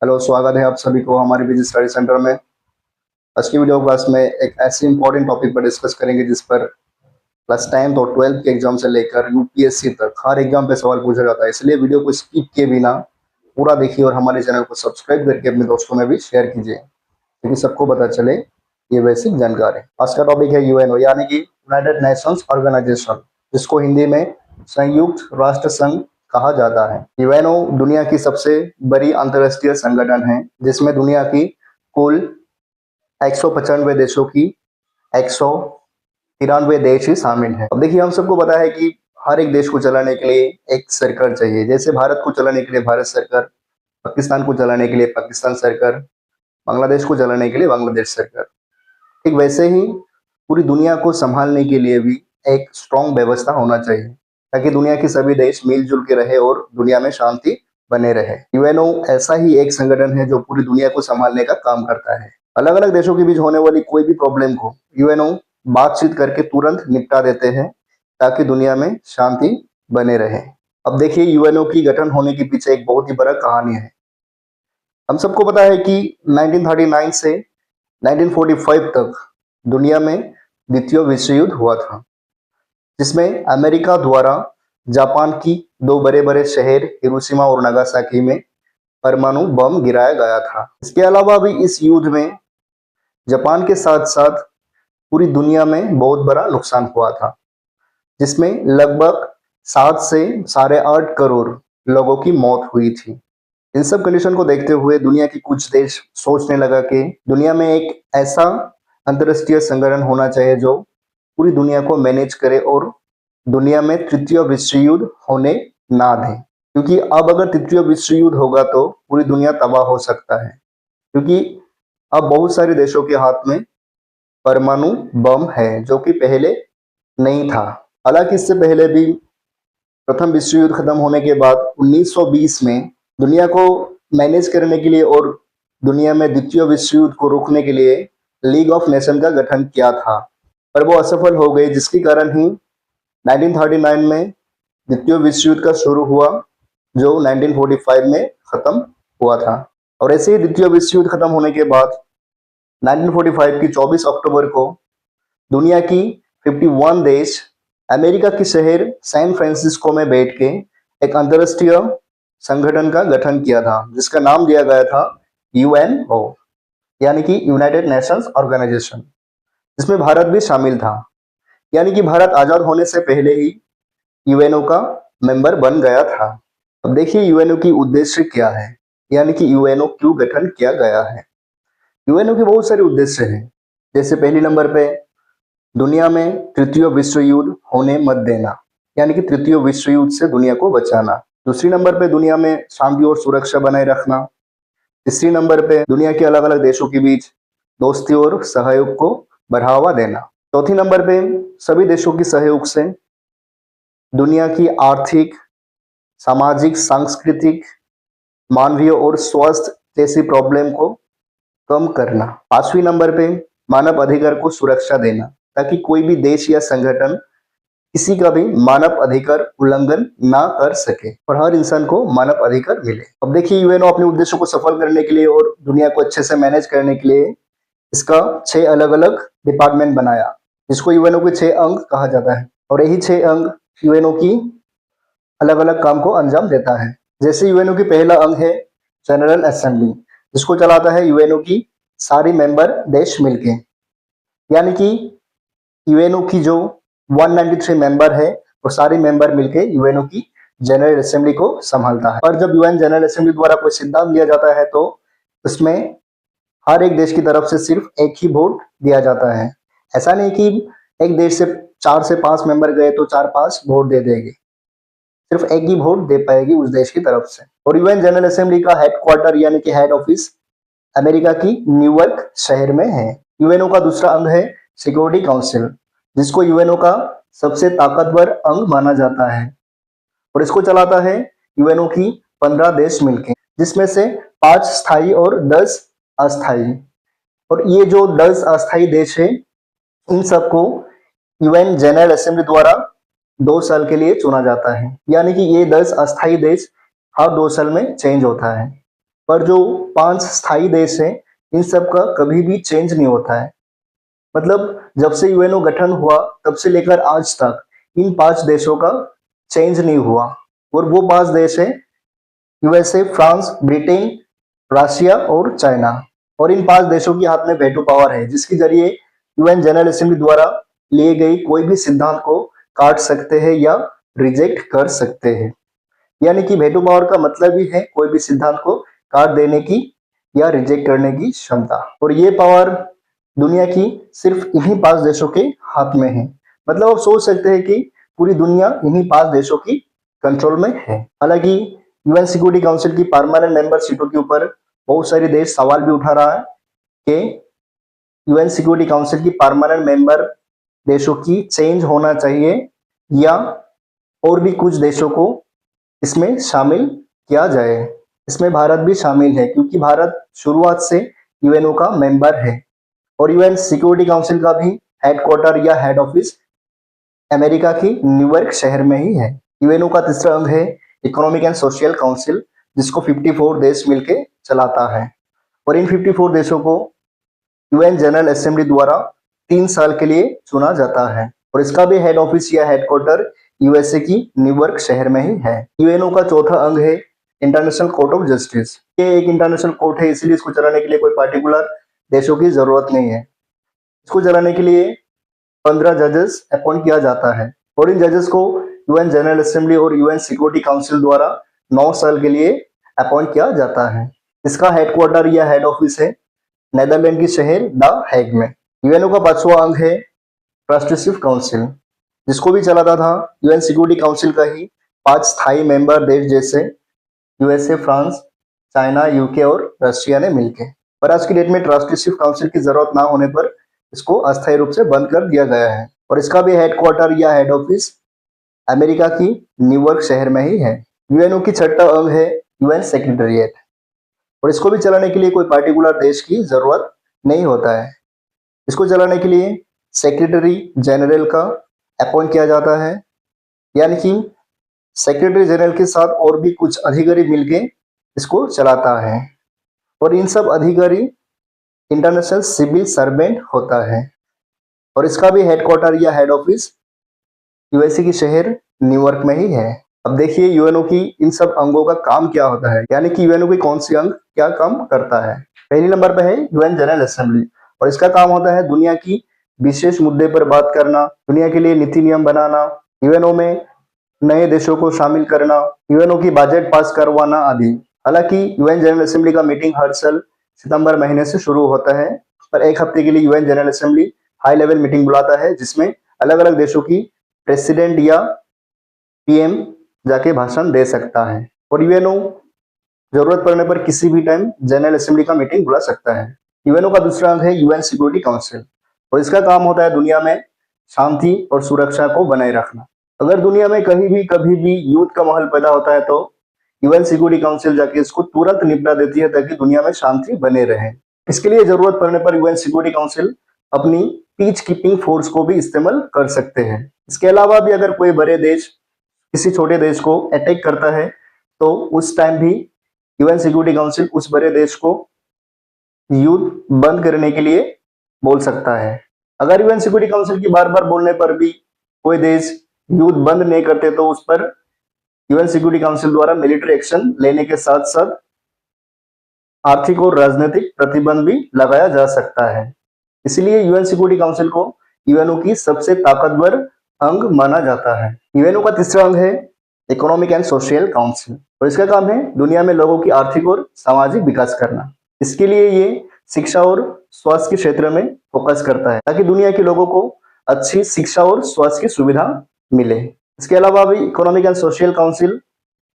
Hello, स्वागत है आप सभी को हमारे बिजनेस स्टडी सेंटर में। आज की वीडियो क्लास में एक ऐसे इंपॉर्टेंट टॉपिक पर डिस्कस करेंगे जिस पर क्लास 10th और 12th के एग्जाम से लेकर यूपीएससी तक हर एग्जाम पे सवाल पूछा जाता है। इसलिए वीडियो को स्किप किए बिना पूरा देखिए और हमारे चैनल को सब्सक्राइब करके अपने दोस्तों में भी शेयर कीजिए ताकि सबको पता चले ये बेसिक जानकारी। आज का टॉपिक है यूएनओ यानी कि यूनाइटेड नेशंस ऑर्गेनाइजेशन, जिसको हिंदी में संयुक्त राष्ट्र संघ कहा जाता है। यूएनओ दुनिया की सबसे बड़ी अंतर्राष्ट्रीय संगठन है जिसमें दुनिया की कुल 195 देशों की 193 देश ही शामिल है। अब देखिए, हम सबको पता है कि हर एक देश को चलाने के लिए एक सरकार चाहिए। जैसे भारत को चलाने के लिए भारत सरकार, पाकिस्तान को चलाने के लिए पाकिस्तान सरकार, बांग्लादेश को चलाने के लिए बांग्लादेश सरकार। ठीक वैसे ही पूरी दुनिया को संभालने के लिए भी एक स्ट्रॉन्ग व्यवस्था होना चाहिए ताकि दुनिया के सभी देश मिलजुल के रहे और दुनिया में शांति बने रहे। यूएनओ ऐसा ही एक संगठन है जो पूरी दुनिया को संभालने का काम करता है। अलग अलग देशों के बीच होने वाली कोई भी प्रॉब्लम को यूएनओ बातचीत करके तुरंत निपटा देते हैं ताकि दुनिया में शांति बने रहे। अब देखिए, यूएनओ की गठन होने के पीछे एक बहुत ही बड़ा कहानी है। हम सबको पता है कि 1939 से 1945 तक दुनिया में द्वितीय विश्व युद्ध हुआ था, जिसमें अमेरिका द्वारा जापान की दो बड़े बड़े शहर हिरोशिमा और नागासाकी में परमाणु बम गिराया गया था। इसके अलावा भी इस युद्ध में जापान के साथ साथ पूरी दुनिया में बहुत बड़ा नुकसान हुआ था, जिसमें लगभग 7 से 8.5 करोड़ लोगों की मौत हुई थी। इन सब कंडीशन को देखते हुए दुनिया के कुछ देश सोचने लगा कि दुनिया में एक ऐसा अंतर्राष्ट्रीय संगठन होना चाहिए जो पूरी दुनिया को मैनेज करे और दुनिया में तृतीय विश्व युद्ध होने ना दे, क्योंकि अब अगर तृतीय विश्व युद्ध होगा तो पूरी दुनिया तबाह हो सकता है, क्योंकि अब बहुत सारे देशों के हाथ में परमाणु बम है जो कि पहले नहीं था। हालांकि इससे पहले भी प्रथम विश्व युद्ध खत्म होने के बाद 1920 में दुनिया को मैनेज करने के लिए और दुनिया में द्वितीय विश्व युद्ध को रोकने के लिए लीग ऑफ नेशन का गठन किया था, पर वो असफल हो गई, जिसके कारण ही 1939 में द्वितीय विश्व युद्ध का शुरू हुआ जो 1945 में खत्म हुआ था। और ऐसे ही द्वितीय विश्व युद्ध खत्म होने के बाद 1945 की 24 अक्टूबर को दुनिया की 51 देश अमेरिका के शहर सैन फ्रांसिस्को में बैठ के एक अंतर्राष्ट्रीय संगठन का गठन किया था, जिसका नाम दिया गया था यूएनओ यानी कि यूनाइटेड नेशंस ऑर्गेनाइजेशन, जिसमें भारत भी शामिल था। यानी कि भारत आजाद होने से पहले ही यूएनओ का मेंबर बन गया था। अब देखिए, यूएनओ की उद्देश्य क्या है, यानी कि यूएनओ क्यों गठन किया गया है। यूएनओ के बहुत सारे उद्देश्य हैं। जैसे पहली नंबर पे दुनिया में तृतीय विश्व युद्ध होने मत देना, यानी कि तृतीय विश्व युद्ध से दुनिया को बचाना। दूसरी नंबर पे दुनिया में शांति और सुरक्षा बनाए रखना। तीसरी नंबर पे दुनिया के अलग अलग देशों के बीच दोस्ती और सहयोग को बढ़ावा देना। चौथी नंबर पे सभी देशों के सहयोग से दुनिया की आर्थिक, सामाजिक, सांस्कृतिक, मानवीय और स्वास्थ्य जैसी प्रॉब्लम को कम करना। पांचवी नंबर पे मानव अधिकार को सुरक्षा देना ताकि कोई भी देश या संगठन किसी का भी मानव अधिकार उल्लंघन ना कर सके और हर इंसान को मानव अधिकार मिले। अब देखिए, यूएनओ अपने उद्देश्यों को सफल करने के लिए और दुनिया को अच्छे से मैनेज करने के लिए इसका 6 अलग अलग डिपार्टमेंट बनाया, जिसको यूएनओ के 6 अंग कहा जाता है। और यही 6 अंग यूएनओ की अलग अलग काम को अंजाम देता है। जैसे यूएनओ की पहला अंग है जनरल असेंबली, जिसको चलाता है यूएनओ की सारी मेंबर देश मिलके, यानी कि यूएनओ की जो 193 मेंबर है वो सारे मेंबर मिलके यूएनओ की जनरल असेंबली को संभालता है। और जब यूएन जनरल असेंबली द्वारा कोई सिद्धांत दिया जाता है तो उसमें हर एक देश की तरफ से सिर्फ एक ही वोट दिया जाता है। ऐसा नहीं कि एक देश से 4 से 5 मेंबर गए तो 4-5 वोट दे देंगे, सिर्फ एक ही वोट दे पाएगी उस देश की तरफ से। और यूएन जनरल असेंबली का हेडक्वार्टर यानी कि हेड ऑफिस अमेरिका की न्यूयॉर्क शहर में है। यूएनओ का दूसरा अंग है सिक्योरिटी काउंसिल, जिसको यूएनओ का सबसे ताकतवर अंग माना जाता है और इसको चलाता है यूएनओ की 15 देश मिलके, जिसमें से 5 स्थायी और 10 अस्थायी। और ये जो 10 अस्थायी देश है इन सबको यूएन जनरल असेंबली द्वारा 2 साल के लिए चुना जाता है, यानी कि ये 10 अस्थायी देश हर 2 साल में चेंज होता है। पर जो 5 स्थायी देश हैं, इन सब का कभी भी चेंज नहीं होता है। मतलब जब से यूएनओ गठन हुआ तब से लेकर आज तक इन 5 देशों का चेंज नहीं हुआ। और वो 5 देश हैं यूएसए, फ्रांस, ब्रिटेन, रशिया और चाइना। और इन 5 देशों के हाथ में वेटो पावर है, जिसके जरिए यूएन जनरल असेंबली द्वारा लिए गई कोई भी सिद्धांत को काट सकते हैं या रिजेक्ट कर सकते हैं। यानी कि वेटो पावर का मतलब ही है कोई भी सिद्धांत को काट देने की या रिजेक्ट करने की क्षमता। और ये पावर दुनिया की सिर्फ इन्हीं 5 देशों के हाथ में है। मतलब आप सोच सकते हैं कि पूरी दुनिया इन्हीं 5 देशों की कंट्रोल में है। हालांकि यूएन सिक्योरिटी काउंसिल की परमानेंट मेंबर सीटों के ऊपर बहुत सारे देश सवाल भी उठा रहा है कि यूएन सिक्योरिटी काउंसिल की परमानेंट मेंबर देशों की चेंज होना चाहिए या और भी कुछ देशों को इसमें शामिल किया जाए। इसमें भारत भी शामिल है, क्योंकि भारत शुरुआत से यूएनओ का मेंबर है। और यूएन सिक्योरिटी काउंसिल का भी हेडक्वार्टर या हेड ऑफिस अमेरिका की न्यूयॉर्क शहर में ही है। यूएनओ का तीसरा अंग है इकोनॉमिक एंड सोशल काउंसिल, जिसको 54 देश मिलकर चलाता है। और इन 54 देशों को यूएन जनरल असेंबली द्वारा 3 साल के लिए चुना जाता है। और इसका भी हेड ऑफिस या हेडक्वार्टर यूएसए की न्यूयॉर्क शहर में ही है। यूएनओ का चौथा अंग है इंटरनेशनल कोर्ट ऑफ जस्टिस। ये एक इंटरनेशनल कोर्ट है, इसलिए इसको चलाने के लिए कोई पार्टिकुलर देशों की जरूरत नहीं है। इसको चलाने के लिए 15 जजेस अपॉइंट किया जाता है। और इन जजेस को यूएन जनरल असेंबली और यूएन सिक्योरिटी काउंसिल द्वारा 9 साल के लिए अपॉइंट किया जाता है। इसका हेडक्वार्टर या हेड ऑफिस है नेदरलैंड की शहर द हेग में। यूएनओ का 5वां अंग है ट्रस्टीशिप काउंसिल, जिसको भी चलाता था यूएन सिक्योरिटी काउंसिल का ही 5 स्थायी मेंबर देश जैसे यूएसए, फ्रांस, चाइना, यूके और रशिया ने मिलकर। पर आज की डेट में ट्रस्टीशिप काउंसिल की जरूरत ना होने पर इसको अस्थायी रूप से बंद कर दिया गया है। और इसका भी हेडक्वार्टर या हेड ऑफिस अमेरिका की न्यूयॉर्क शहर में ही है। यूएनओ की 6वां अंग है यूएन सेक्रेटेरिएट। और इसको भी चलाने के लिए कोई पार्टिकुलर देश की जरूरत नहीं होता है। इसको चलाने के लिए सेक्रेटरी जनरल का अपॉइंट किया जाता है, यानी कि सेक्रेटरी जनरल के साथ और भी कुछ अधिकारी मिलके इसको चलाता है। और इन सब अधिकारी इंटरनेशनल सिविल सर्वेंट होता है। और इसका भी हेडक्वार्टर या हेड ऑफिस यूएसए की शहर न्यूयॉर्क में ही है। अब देखिए यूएनओ की इन सब अंगों का काम क्या होता है, यानी कि यूएनओ की कौन सी अंग क्या काम करता है। पहली नंबर पे है यूएन जनरल असेंबली। और इसका काम होता है दुनिया की विशेष मुद्दे पर बात करना, दुनिया के लिए नीति नियम बनाना, यूएनओ में नए देशों को शामिल करना, यूएनओ की बजट पास करवाना आदि। हालांकि यूएन जनरल असेंबली का मीटिंग हर साल सितंबर महीने से शुरू होता है, पर एक हफ्ते के लिए UN general assembly high level meeting बुलाता है, जिसमें अलग अलग देशों की प्रेसिडेंट या पीएम जाके भाषण दे सकता है। और यूएनओ जरूरत पड़ने पर किसी भी टाइम जनरल असेंबली का मीटिंग बुला सकता है। यूएनओ का दूसरा अंग है यूएन सिक्योरिटी काउंसिल। और इसका काम होता है दुनिया में शांति और सुरक्षा को बनाए रखना। अगर दुनिया में कहीं भी कभी भी युद्ध का माहौल पैदा होता है तो यूएन सिक्योरिटी काउंसिल जाके इसको तुरंत निपटा देती है, ताकि दुनिया में शांति बने रहे। इसके लिए जरूरत पड़ने पर यूएन सिक्योरिटी काउंसिल अपनी पीस कीपिंग फोर्स को भी इस्तेमाल कर सकते हैं। इसके अलावा भी अगर कोई बड़े देश किसी छोटे देश को अटैक करता है तो उस टाइम भी यूएन सिक्योरिटी काउंसिल उस बड़े देश को युद्ध बंद करने के लिए बोल सकता है। अगर यूएन सिक्योरिटी काउंसिल की बार बार बोलने पर भी कोई देश युद्ध बंद नहीं करते तो उस पर यूएन सिक्योरिटी काउंसिल द्वारा मिलिट्री एक्शन लेने के साथ साथ आर्थिक और राजनीतिक प्रतिबंध भी लगाया जा सकता है। इसलिए यूएन सिक्योरिटी काउंसिल को यूएनओ की सबसे ताकतवर अंग माना जाता है। यूएनओ का तीसरा अंग है इकोनॉमिक एंड सोशल काउंसिल। और इसका काम है दुनिया में लोगों की आर्थिक और सामाजिक विकास करना। इसके लिए ये शिक्षा और स्वास्थ्य के क्षेत्र में फोकस करता है, ताकि दुनिया के लोगों को अच्छी शिक्षा और स्वास्थ्य की सुविधा मिले। इसके अलावा भी इकोनॉमिक एंड सोशल काउंसिल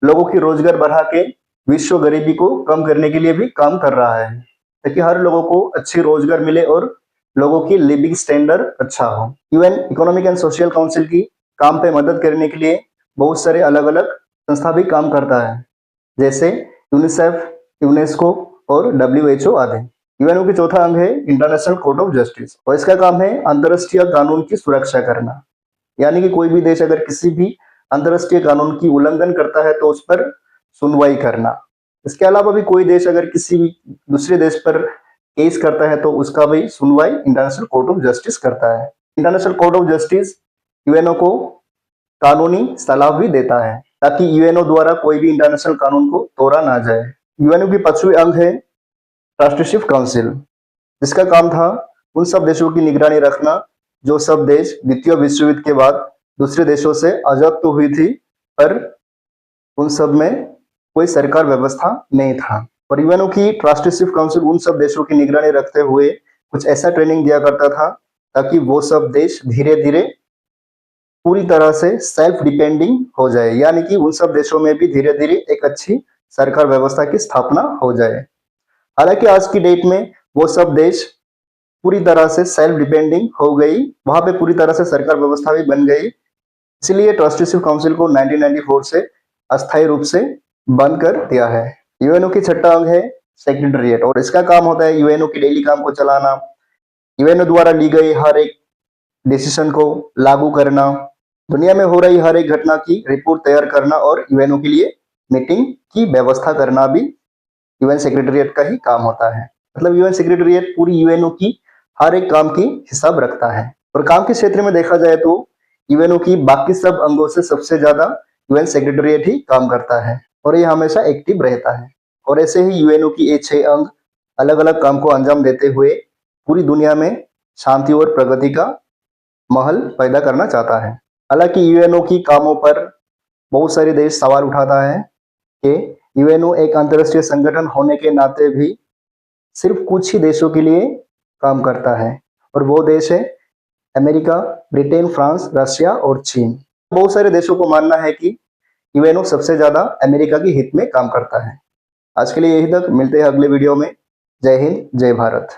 लोगों की रोजगार बढ़ा के विश्व गरीबी को कम करने के लिए भी काम कर रहा है, ताकि हर लोगों को अच्छी रोजगार मिले और लोगों की लिविंग स्टैंडर्ड अच्छा हो। UN economic and social council की काम पे मदद करने के लिए बहुत सारे अलग अलग संस्था भी काम करता है, जैसे यूनिसेफ, यूनेस्को और डब्ल्यूएचओ आदि। यूएनओ की चौथा अंग है इंटरनेशनल कोर्ट ऑफ जस्टिस। और इसका काम है अंतरराष्ट्रीय कानून की सुरक्षा करना, यानी कि कोई भी देश अगर किसी भी अंतरराष्ट्रीय कानून की उल्लंघन करता है तो उस पर सुनवाई करना। इसके अलावा भी कोई देश अगर किसी दूसरे देश पर केस करता है तो उसका भी सुनवाई इंटरनेशनल कोर्ट ऑफ जस्टिस करता है। International court of justice UNO को कानूनी सलाह भी देता है ताकि यूएनओ द्वारा कोई भी इंटरनेशनल कानून को तोड़ा ना जाए। यूएनओ की 5वीं अंग है ट्रस्टीशिप काउंसिल, जिसका काम था उन सब देशों की निगरानी रखना जो सब देश द्वितीय विश्व युद्ध के बाद दूसरे देशों से आजाद तो हुई थी, पर उन सब में कोई सरकार व्यवस्था नहीं था। और यूएनओ की ट्रस्टीशिप काउंसिल उन सब देशों की निगरानी रखते हुए कुछ ऐसा ट्रेनिंग दिया करता था ताकि वो सब देश धीरे धीरे पूरी तरह से सेल्फ डिपेंडिंग हो जाए, यानी कि उन सब देशों में भी धीरे धीरे एक अच्छी सरकार व्यवस्था की स्थापना हो जाए। हालांकि आज की डेट में वो सब देश पूरी तरह से सेल्फ डिपेंडिंग हो गई, वहां पे पूरी तरह से सरकार व्यवस्था भी बन गई। इसलिए ट्रस्टीशिप काउंसिल को 1994 से अस्थायी रूप से बंद कर दिया है। यूएनओ की 6वां अंग है सेक्रेटेरिएट, और इसका काम होता है यूएनओ की डेली काम को चलाना, यूएनओ द्वारा ली गई हर एक डिसीजन को लागू करना, दुनिया में हो रही हर एक घटना की रिपोर्ट तैयार करना और यूएनओ के लिए मीटिंग की व्यवस्था करना भी यूएन सेक्रेटेरिएट का ही काम होता है। मतलब यूएन सेक्रेटेरिएट पूरी यूएनओ की हर एक काम की हिसाब रखता है। और काम के क्षेत्र में देखा जाए तो यूएनओ की बाकी सब अंगों से सबसे ज्यादा यूएन सेक्रेटेरिएट ही काम करता है और ये हमेशा एक्टिव रहता है। और ऐसे ही यूएनओ की ये 6 अंग अलग अलग काम को अंजाम देते हुए पूरी दुनिया में शांति और प्रगति का माहौल पैदा करना चाहता है। हालांकि यूएनओ की कामों पर बहुत सारे देश सवाल उठाता है कि यूएनओ एक अंतर्राष्ट्रीय संगठन होने के नाते भी सिर्फ कुछ ही देशों के लिए काम करता है, और वो देश है अमेरिका, ब्रिटेन, फ्रांस, रशिया और चीन। बहुत सारे देशों को मानना है कि यूएनओ सबसे ज्यादा अमेरिका के हित में काम करता है। आज के लिए यही तक, मिलते हैं अगले वीडियो में। जय हिंद, जय भारत।